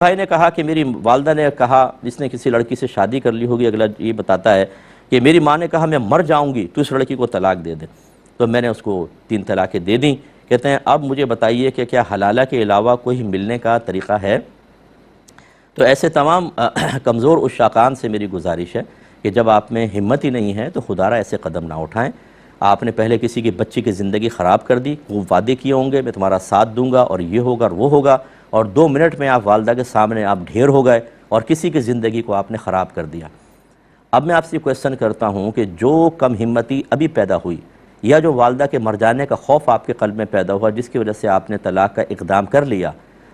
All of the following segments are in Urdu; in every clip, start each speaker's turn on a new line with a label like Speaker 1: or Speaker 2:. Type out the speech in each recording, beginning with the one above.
Speaker 1: بھائی نے کہا کہ میری والدہ نے کہا، جس نے کسی لڑکی سے شادی کر لی ہوگی، اگلا یہ بتاتا ہے کہ میری ماں نے کہا میں مر جاؤں گی تو اس لڑکی کو طلاق دے دے، تو میں نے اس کو 3 طلاقیں دے دیں۔ کہتے ہیں اب مجھے بتائیے کہ کیا حلالہ کے علاوہ کوئی ملنے کا طریقہ ہے؟ تو ایسے تمام کمزور عشاقان سے میری گزارش ہے کہ جب آپ میں ہمت ہی نہیں ہے تو خدا را ایسے قدم نہ اٹھائیں۔ آپ نے پہلے کسی کی بچی کی زندگی خراب کر دی، وہ وعدے کیے ہوں گے میں تمہارا ساتھ دوں گا اور یہ ہوگا اور وہ ہوگا، اور 2 منٹ میں آپ والدہ کے سامنے آپ ڈھیر ہو گئے اور کسی کی زندگی کو آپ نے خراب کر دیا۔ اب میں آپ سے کویسچن کرتا ہوں کہ جو کم ہمتی ابھی پیدا ہوئی یا جو والدہ کے مر جانے کا خوف آپ کے قلب میں پیدا ہوا جس کی وجہ سے آپ نے طلاق کا اقدام کر لیا،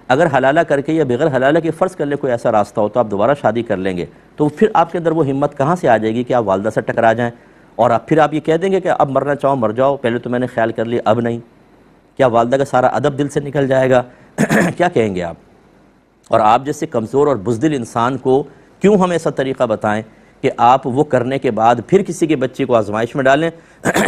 Speaker 1: اگر حلالہ کر کے یا بغیر حلالہ کے فرض کر لے کوئی ایسا راستہ ہو تو آپ دوبارہ شادی کر لیں گے، تو پھر آپ کے اندر وہ ہمت کہاں سے آ جائے گی کہ آپ والدہ سے ٹکرا جائیں اور پھر آپ یہ کہہ دیں گے کہ اب مرنا چاہو مر جاؤ، پہلے تو میں نے خیال کر لیا اب نہیں؟ کیا والدہ کا سارا ادب دل سے نکل جائے گا؟ کیا کہیں گے آپ؟ اور آپ جیسے کمزور اور بزدل انسان کو کیوں ہم ایسا طریقہ بتائیں کہ آپ وہ کرنے کے بعد پھر کسی کے بچے کو آزمائش میں ڈالیں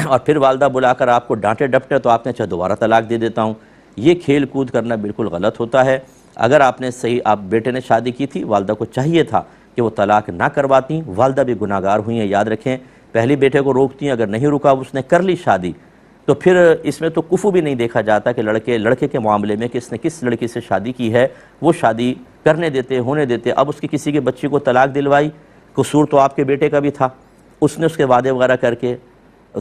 Speaker 1: اور پھر والدہ بلا کر آپ کو ڈانٹے ڈپٹے تو آپ نے چاہے دوبارہ طلاق دے دیتا ہوں؟ یہ کھیل کود کرنا بالکل غلط ہوتا ہے۔ اگر آپ نے صحیح آپ بیٹے نے شادی کی تھی، والدہ کو چاہیے تھا کہ وہ طلاق نہ کرواتی، والدہ بھی گناہگار ہوئی ہیں، یاد رکھیں۔ پہلی بیٹے کو روکتی ہیں، اگر نہیں رکا اس نے کر لی شادی تو پھر اس میں تو کفو بھی نہیں دیکھا جاتا کہ لڑکے کے معاملے میں کہ اس نے کس لڑکی سے شادی کی ہے، وہ شادی کرنے دیتے ہونے دیتے۔ اب اس کی کسی کے بچی کو طلاق دلوائی، قصور تو آپ کے بیٹے کا بھی تھا، اس نے اس کے وعدے وغیرہ کر کے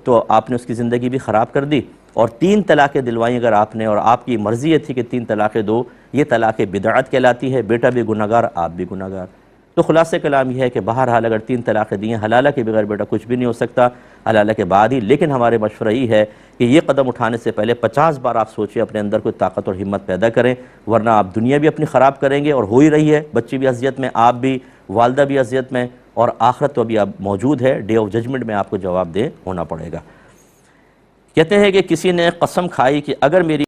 Speaker 1: تو آپ نے اس کی زندگی بھی خراب کر دی، اور 3 طلاقیں دلوائیں اگر آپ نے، اور آپ کی مرضی یہ تھی کہ 3 طلاقیں دو، یہ طلاق بدعت کہلاتی ہے، بیٹا بھی گناہگار آپ بھی گناہگار۔ تو خلاصہ کلام یہ ہے کہ بہرحال اگر 3 طلاقیں دی ہیں، حلالہ کے بغیر بیٹا کچھ بھی نہیں ہو سکتا، حلالہ کے بعد ہی، لیکن ہمارے مشورہ یہ ہے کہ یہ قدم اٹھانے سے پہلے 50 بار آپ سوچیں، اپنے اندر کوئی طاقت اور ہمت پیدا کریں، ورنہ آپ دنیا بھی اپنی خراب کریں گے اور ہو ہی رہی ہے، بچی بھی اذیت میں، آپ بھی، والدہ بھی اذیت میں، اور آخرت تو ابھی اب موجود ہے، ڈے آف ججمنٹ میں آپ کو جواب دہ ہونا پڑے گا۔ کہتے ہیں کہ کسی نے قسم کھائی کہ اگر میری